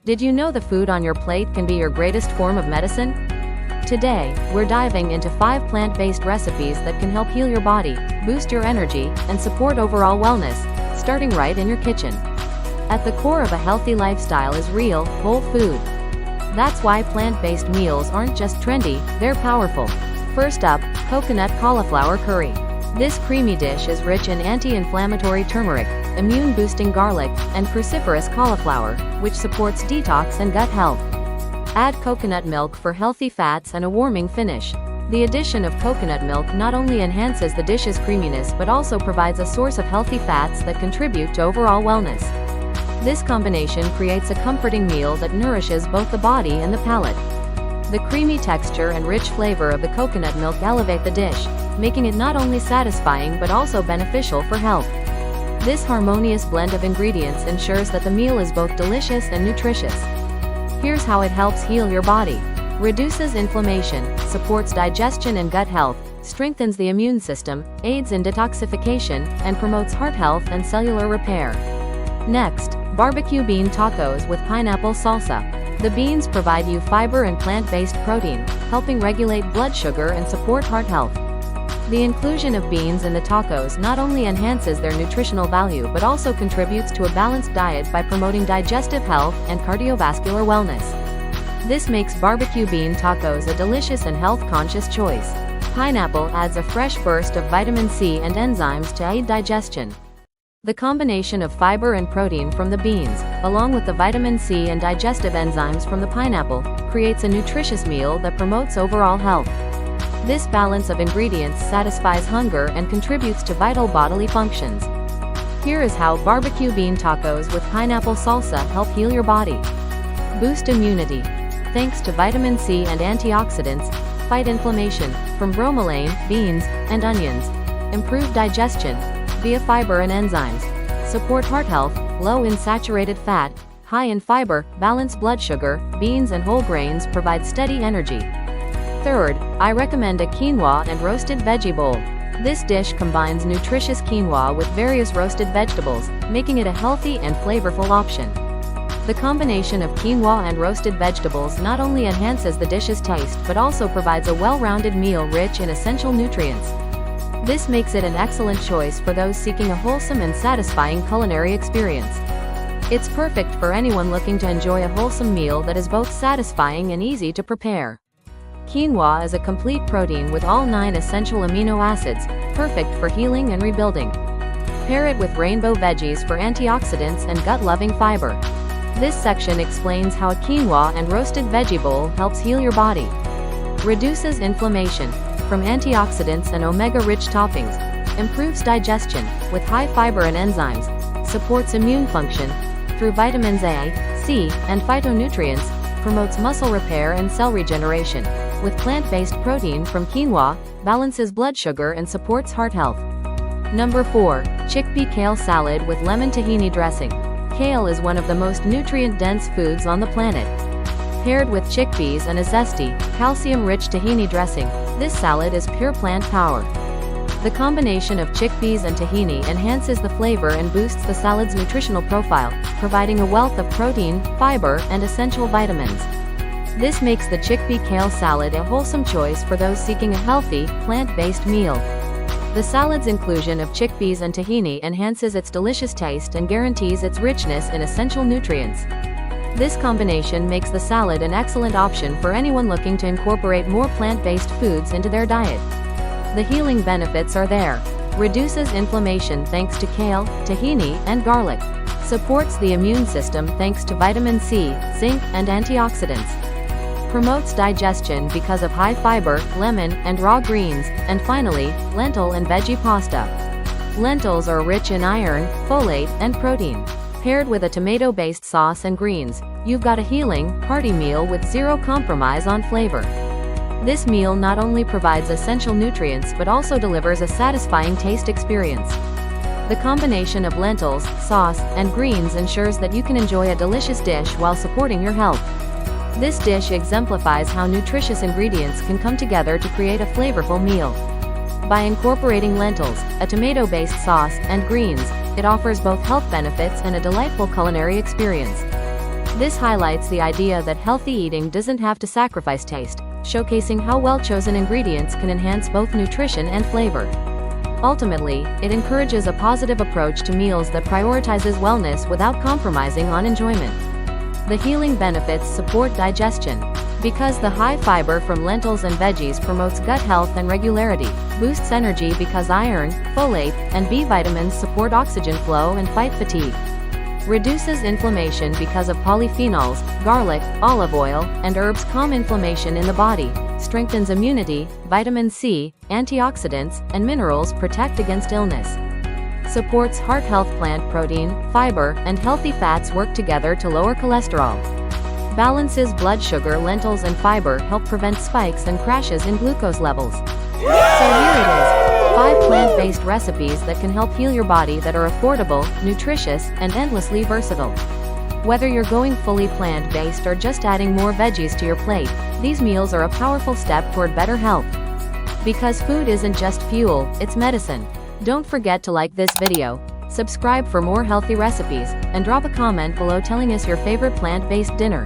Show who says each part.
Speaker 1: Did you know the food on your plate can be your greatest form of medicine? Today, we're diving into 5 plant-based recipes that can help heal your body, boost your energy, and support overall wellness, starting right in your kitchen. At the core of a healthy lifestyle is real, whole food. That's why plant-based meals aren't just trendy, they're powerful. First up, coconut cauliflower curry. This creamy dish is rich in anti-inflammatory turmeric, immune-boosting garlic, and cruciferous cauliflower, which supports detox and gut health. Add coconut milk for healthy fats and a warming finish. The addition of coconut milk not only enhances the dish's creaminess but also provides a source of healthy fats that contribute to overall wellness. This combination creates a comforting meal that nourishes both the body and the palate. The creamy texture and rich flavor of the coconut milk elevate the dish, making it not only satisfying but also beneficial for health. This harmonious blend of ingredients ensures that the meal is both delicious and nutritious. Here's how it helps heal your body. Reduces inflammation, supports digestion and gut health, strengthens the immune system, aids in detoxification, and promotes heart health and cellular repair. Next, barbecue bean tacos with pineapple salsa. The beans provide you fiber and plant-based protein, helping regulate blood sugar and support heart health. The inclusion of beans in the tacos not only enhances their nutritional value but also contributes to a balanced diet by promoting digestive health and cardiovascular wellness. This makes barbecue bean tacos a delicious and health-conscious choice. Pineapple adds a fresh burst of vitamin C and enzymes to aid digestion. The combination of fiber and protein from the beans, along with the vitamin C and digestive enzymes from the pineapple, creates a nutritious meal that promotes overall health. This balance of ingredients satisfies hunger and contributes to vital bodily functions. Here is how barbecue bean tacos with pineapple salsa help heal your body. Boost immunity. Thanks to vitamin C and antioxidants, fight inflammation from bromelain, beans, and onions. Improve digestion via fiber and enzymes. Support heart health, low in saturated fat, high in fiber, balance blood sugar. Beans and whole grains provide steady energy. Third, I recommend a quinoa and roasted veggie bowl. This dish combines nutritious quinoa with various roasted vegetables, making it a healthy and flavorful option. The combination of quinoa and roasted vegetables not only enhances the dish's taste but also provides a well-rounded meal rich in essential nutrients. This makes it an excellent choice for those seeking a wholesome and satisfying culinary experience. It's perfect for anyone looking to enjoy a wholesome meal that is both satisfying and easy to prepare. Quinoa is a complete protein with all 9 essential amino acids, perfect for healing and rebuilding. Pair it with rainbow veggies for antioxidants and gut-loving fiber. This section explains how a quinoa and roasted veggie bowl helps heal your body. Reduces inflammation from antioxidants and omega-rich toppings. Improves digestion with high fiber and enzymes. Supports immune function through vitamins A, C, and phytonutrients. Promotes muscle repair and cell regeneration. With plant-based protein from quinoa, balances blood sugar and supports heart health. Number 4. Chickpea kale salad with lemon tahini dressing. Kale is one of the most nutrient-dense foods on the planet. Paired with chickpeas and a zesty, calcium-rich tahini dressing, this salad is pure plant power. The combination of chickpeas and tahini enhances the flavor and boosts the salad's nutritional profile, providing a wealth of protein, fiber, and essential vitamins. This makes the chickpea kale salad a wholesome choice for those seeking a healthy, plant-based meal. The salad's inclusion of chickpeas and tahini enhances its delicious taste and guarantees its richness in essential nutrients. This combination makes the salad an excellent option for anyone looking to incorporate more plant-based foods into their diet. The healing benefits are there. Reduces inflammation thanks to kale, tahini, and garlic. Supports the immune system thanks to vitamin C, zinc, and antioxidants. Promotes digestion because of high fiber, lemon, and raw greens. And finally, lentil and veggie pasta. Lentils are rich in iron, folate, and protein. Paired with a tomato-based sauce and greens, you've got a healing, hearty meal with zero compromise on flavor. This meal not only provides essential nutrients but also delivers a satisfying taste experience. The combination of lentils, sauce, and greens ensures that you can enjoy a delicious dish while supporting your health. This dish exemplifies how nutritious ingredients can come together to create a flavorful meal. By incorporating lentils, a tomato-based sauce, and greens, it offers both health benefits and a delightful culinary experience. This highlights the idea that healthy eating doesn't have to sacrifice taste, showcasing how well-chosen ingredients can enhance both nutrition and flavor. Ultimately, it encourages a positive approach to meals that prioritizes wellness without compromising on enjoyment. The healing benefits support digestion. Because the high fiber from lentils and veggies promotes gut health and regularity, boosts energy because iron, folate, and B vitamins support oxygen flow and fight fatigue. Reduces inflammation because of polyphenols, garlic, olive oil, and herbs calm inflammation in the body, strengthens immunity, vitamin C, antioxidants, and minerals protect against illness. Supports heart health. Plant protein, fiber, and healthy fats work together to lower cholesterol. Balances blood sugar. Lentils and fiber help prevent spikes and crashes in glucose levels. So here it is, 5 plant-based recipes that can help heal your body that are affordable, nutritious, and endlessly versatile. Whether you're going fully plant-based or just adding more veggies to your plate, these meals are a powerful step toward better health. Because food isn't just fuel, it's medicine. Don't forget to like this video, subscribe for more healthy recipes, and drop a comment below telling us your favorite plant-based dinner.